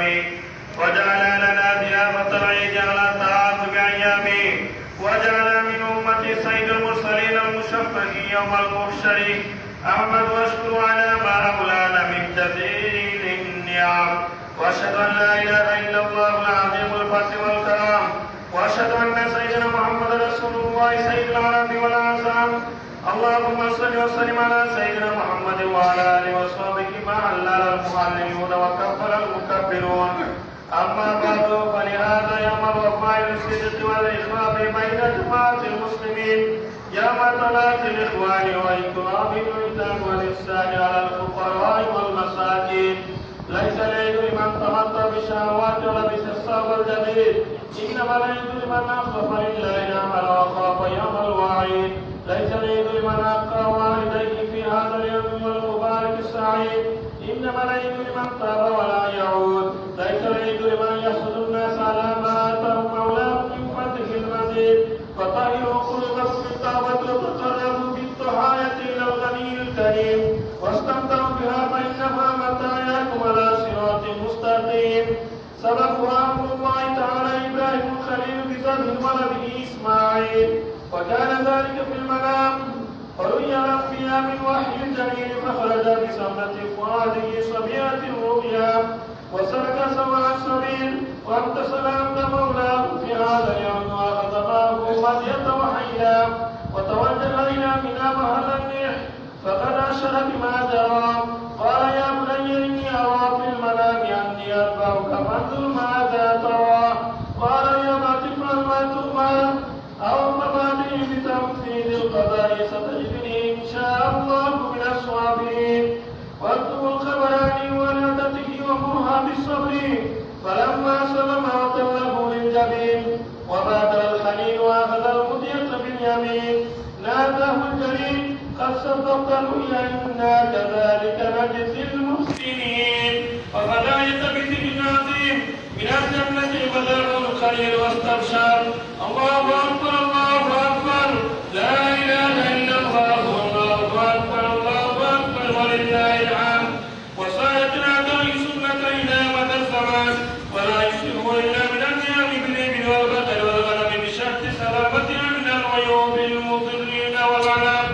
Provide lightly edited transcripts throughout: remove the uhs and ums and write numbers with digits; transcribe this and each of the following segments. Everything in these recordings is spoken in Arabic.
أيامه وجعل لنا ضيافة العيد على تعاقب أيامه وجعل من أمة سيد المرسلين المشفع يوم المحشر. أحمد واشكر على ما أولانا من تفعيل النعم، وأشهد أن لا إله إلا الله العظيم الفضل والكرم، وأشهد أن سيدنا محمد رسول الله سيد العرب والأعزام. اللهم صل وسلم على سيدنا محمد وعلى آله وصحبه ما علل المعلمون وكبر المكبرون. أما بعد فلهذا يوم الوفاء بالصدق والإخلاص بين جماعة المسلمين يوم طلعت الإخوان وإكرام الإيتام والإحسان على الفقراء والمساكين. ليس العيد لمن تمتع بالشهوات ولبس الثوب الجديد، إنما العيد لمن أخلف لله عمل وخاف يوم الوعيد. ليس العيد لمن أبقى والديه في هذا اليوم المبارك السعيد، إنما العيد لمن تاب ولا يعود. ليس العيد لمن يحسد الناس على ما آتاهم مولاهم من فضله المزيد. فطهروا قلوبكم بالتوبة وتقربوا بالطهارة إلى الغني الكريم واستمتعوا بها فإنها متاعكم على صراط مستقيم. سبقها أمر الله تعالى إبراهيم الخليل بذبح ولده إسماعيل، وكان ذلك في المنام. فرؤي الأنبياء من وحي الجليل فخرج بسمة فؤاده صبية الرؤيا وسلك سواء السبيل وامتثل أمر مولاه في هذا اليوم وأخذ معه مدية وحيدا وتوجه إلى منى محل النيح فقد أشر بما جرى. قال يا بني إني أرى في المنام أني أذبحك فانظر ماذا ترى. قال يا أبت افعل ما تؤمر أو فما لي بتنفيذ القضاء ستجدني إن شاء الله من الصابرين. واكتبوا الخبر عن ولادته ومرها بالصبر. فلما سلم وتوله للجبين وبادر الخليل وأخذ المدية باليمين ناداه الجليل قد صدقت الرؤيا إنا كذلك نجزي المحسنين. وغدا يتبت بالعظيم من الجنة بدر الخليل واستبشر. الله أكبر الله أكبر لا إله إلا الله الله أكبر الله أكبر ولله الحمد. وصايتنا دعي سنة إلى مدى الزمان ولا يشرك إلا من النعم بالإبل والبقر والغنم بشرط سلامتها من العيوب المضلين والعنام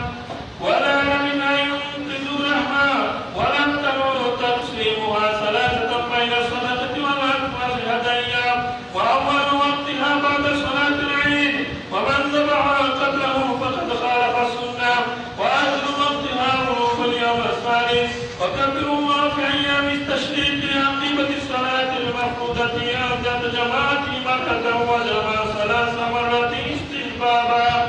ولا من أن ينقذوا لحما ولم تنور تقسيمها ثلاثة بين الصدقة والأكمل هديا وأول وقتها بعد صلاة العيد ومن ذبحها قبله فقد خالف السنة وآخر وقتها غروب اليوم الثالث. وكبروا الله في أيام التشريق لعقيبة الصلاة المفروضة عند جماعة مكة وجمع 3 مرات استحبابا.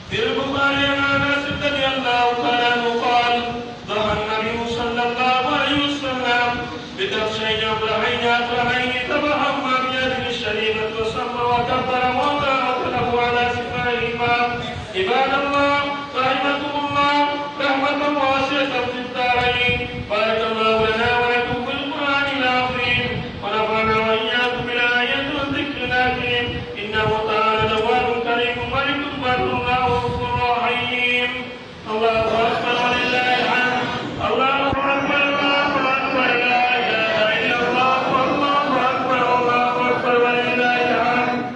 في البخاري عن أنس رضي الله تعالى عنه قال ضحى النبي صلى الله عليه وسلم بكبشين أبرهين أكرمين ذبحهما بيده الشريفة وصلى وكبر وضرب له على سفاهما. عباد الله رحمكم الله رحمة واسعة في الدارين. بارك الله لنا ولكم في القرآن العظيم ونفعنا وإياكم بالآيات والذكر الحكيم. إنه تعالى جواد كريم ملك بر رؤوف رحيم. الله أكبر ولله الحمد. الله أكبر الله أكبر لا إله إلا الله والله أكبر الله أكبر ولله الحمد. الله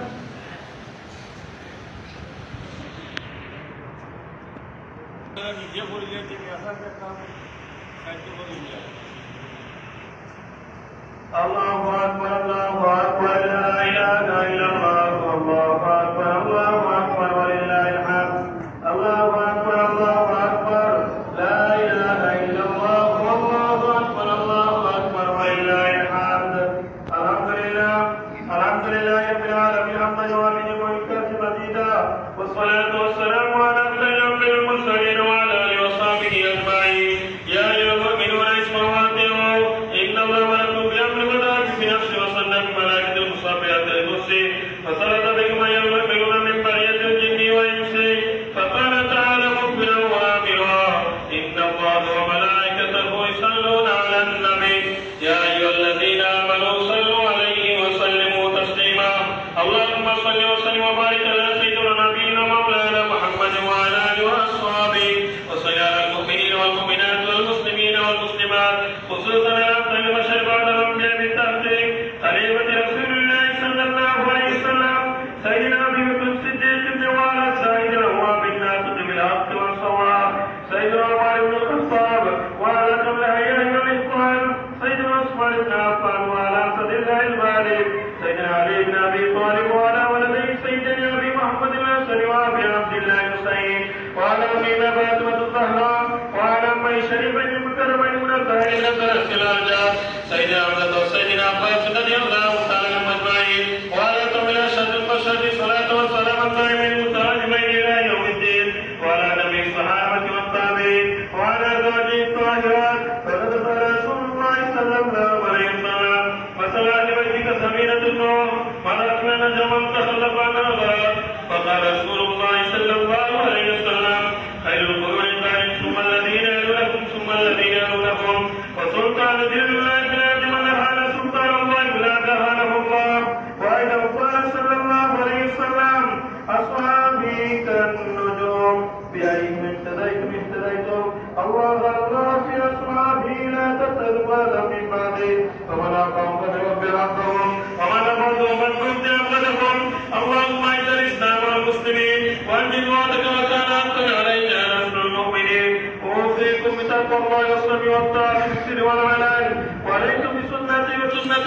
أكبر الله أكبر لا إله إلا الله والله أكبر الله أكبر ولله الحمد. الله أكبر الله أكبر لا إله إلا الله والله أكبر الله أكبر ولله الحمد. الحمد لله رب العالمين حمدا يوافي ويكافئ مزيدا والصلاة والسلام على أفضل المرسلين وعلى آله وصحبه أجمعين. يا أيها المؤمنون اسمعوا وأطيعوا إن الله ولكم بأمر وذاك في نفسي وصلى بملائكة المصابحة الكرسي فصلت بكم أيها المؤمنون من بقية الجن والإنس. فقال تعالى مخبرا وآمرا إن الله وملائكته يصلون على النبي يا أيها الذين آمنوا صلوا عليه وسلموا تسليما. اللهم صل وسلم وبارك على سيدنا نبينا مولانا محمد وعلى آله وأصحابه وصل على المؤمنين والمؤمنات والمسلمين والمسلمات خصوصا على أفضل البشر بعد الأنبياء بالتحقيق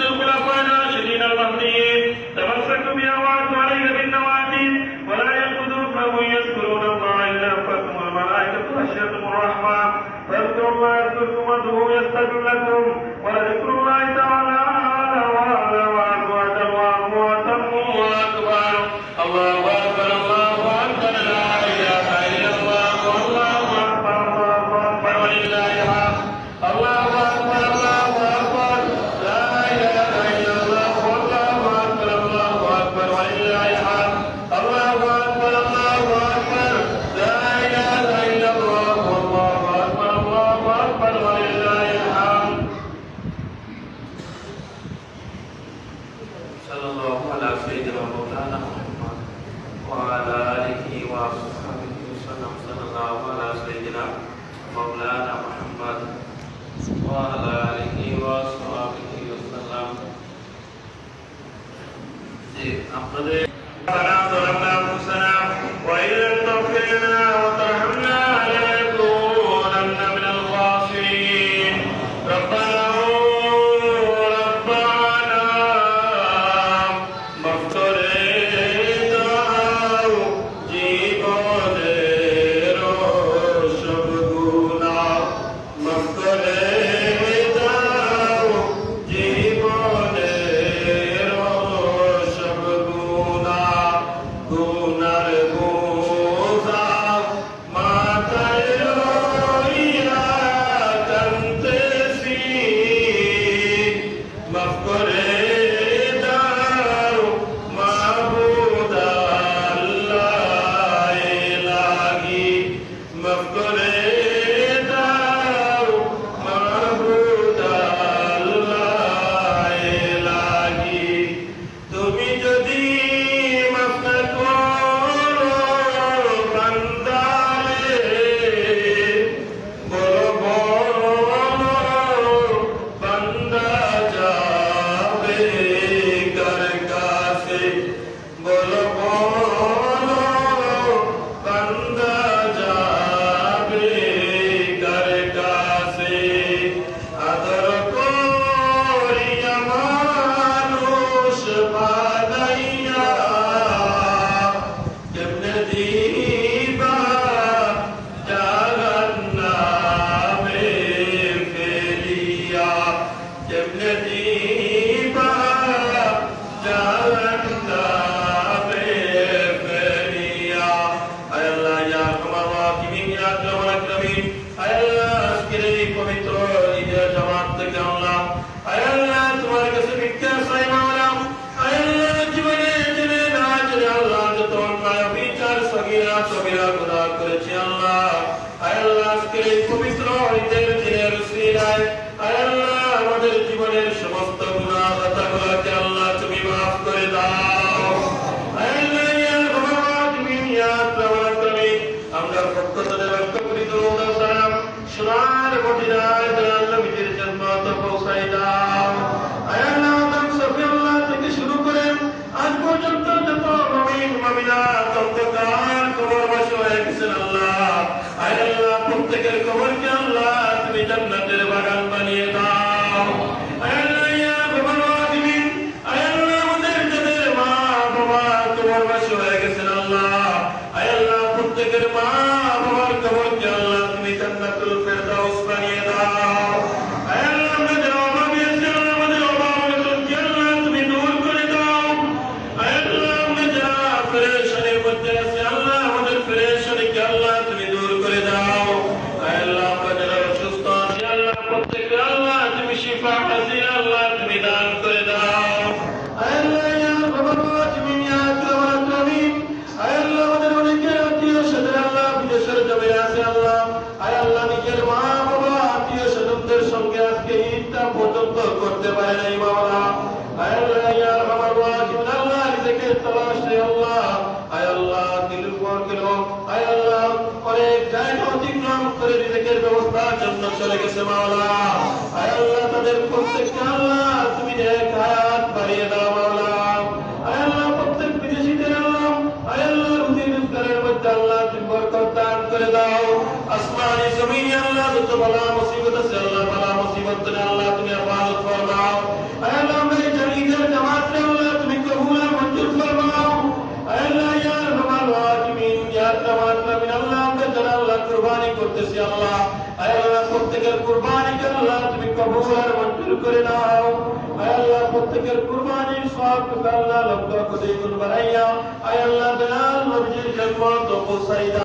الخلفاء الراشدين المهديين تمسكوا بها وعدوا عليها بالنواجذ ولا يأخذونهم يذكرون الله إلا أنفسهم والملائكة خشيتهم الرحمن فاذكروا الله يذكركم وادعوه يستجب لكم ولذكر الله تعالى وعلى وأزواجا وأمواتا وأكبر الله أكبر الله أكبر لا إله إلا الله والله أكبر الله أكبر ولله الحمد الله أكبر الله أكبر لا إله إلا الله والله أكبر الله أكبر ولله الحمد الله أكبر الله أكبر لا إله إلا الله والله أكبر الله أكبر ولله الحمد صلى الله على سيدنا مولانا محمد وعلى آله وصحبه وسلم صلى الله على سيدنا مولانا محمد وعلى آله وصحبه وسلم আপনাদের ظلمنا أنفسنا وإن لم تغفر لنا وترحمنا لنكونن من الخاسرين ربنا পবিত্র ঈদের দিনের উসিলায় আল্লাহ আমাদের জীবনের সমস্ত গুনাহ খাতাগুলোকে আল্লাহ তুমি মাফ করে দাও আল্লাহ ইয়া রহমান ইয়া রাহমান আমরা প্রত্যেকদের রক্ষা করি দরুদ ও সালাম সোনার মদিনায় দয়াল নবীর জান্নাত পৌঁছায় দাও আল্লাহ আদম সফিউল্লাহ থেকে শুরু করে আজ পর্যন্ত যত মুমিন মুমিনাত অন্তকার কবরবাসী হয়ে গেছেন আল্লাহ আল্লাহ প্রত্যেকের কবরকে আল্লাহ তুমি জান্নাতের বাগান বানিয়ে দাও আল্লাহ ইয়া রহমান রাহিম আল্লাহ আমাদের যাদের মা বাবা কবরবাসী হয়ে গেছেন আল্লাহ আল্লাহ প্রত্যেকের মা বাবার কবরকে আল্লাহ তুমি জান্নাতুল ফেরদাউস বানিয়ে দাও আল্লাহ আমাদের অভাবী আছে আমাদের অভাবগুলোকে আল্লাহ তুমি দূর করে দাও আল্লাহ আমরা যারা পেরেশানির মধ্যে আছি আল্লাহ আমাদের পেরেশানিকে আল্লাহ তুমি দূর করে দাও আল্লাহ আমরা যারা অসুস্থ আছি আল্লাহ প্রত্যেককে আল্লাহ তুমি শিফা হাসিল আল্লাহ তুমি দান করে দাও আল্লাহ ইয়া রহমান রাহিম ইয়া আকরাম আল্লাহ আমাদের অনেকে আত্মীয় স্বজন আল্লাহ বিদেশের জমি আছে আল্লাহ আল্লাহ নিজের মা বাবা আত্মীয় স্বজনদের সঙ্গে আজকে ঈদটা পর্যন্ত করতে পারে নাই মাওলা আল্লাহ ইয়া রহমান রাহিম আল্লাহ রিজিকের তালাশে আল্লাহ আল্লাহ দিলের পর গেল আল্লাহ অনেক জায়গা অতিক্রম করে রিজিকের ব্যবস্থার জন্য চলে গেছে মাওলা আল্লাহ তাদের প্রত্যেককে আল্লাহ তুমি নেক হায়াত বাড়িয়ে দাও মাওলা আল্লাহ প্রত্যেক বিদেশীদের আল্লাহ আল্লাহ রুজি রোজগারের মধ্যে আল্লাহ তুমি বরকত দান করে দাও আসমানি জমিনে আল্লাহ যত বালা মুসিবত আছে আল্লাহ বালা মুসিবত থেকে আল্লাহ তুমি হেফাজত ফরমাও আল্লাহ করতেছি আল্লাহ। আয় আল্লাহ প্রত্যেকের কুরবানিকে আল্লাহ তুমি কবুল আর মঞ্জুর করে নাও। আয় আল্লাহ প্রত্যেকের কুরবানির সওয়াব আল্লাহ লক্ষ কোটি গুণ বাড়াইয়া আয় আল্লাহ দয়াল নবীর জন্ম তো পৌঁছাই দাও।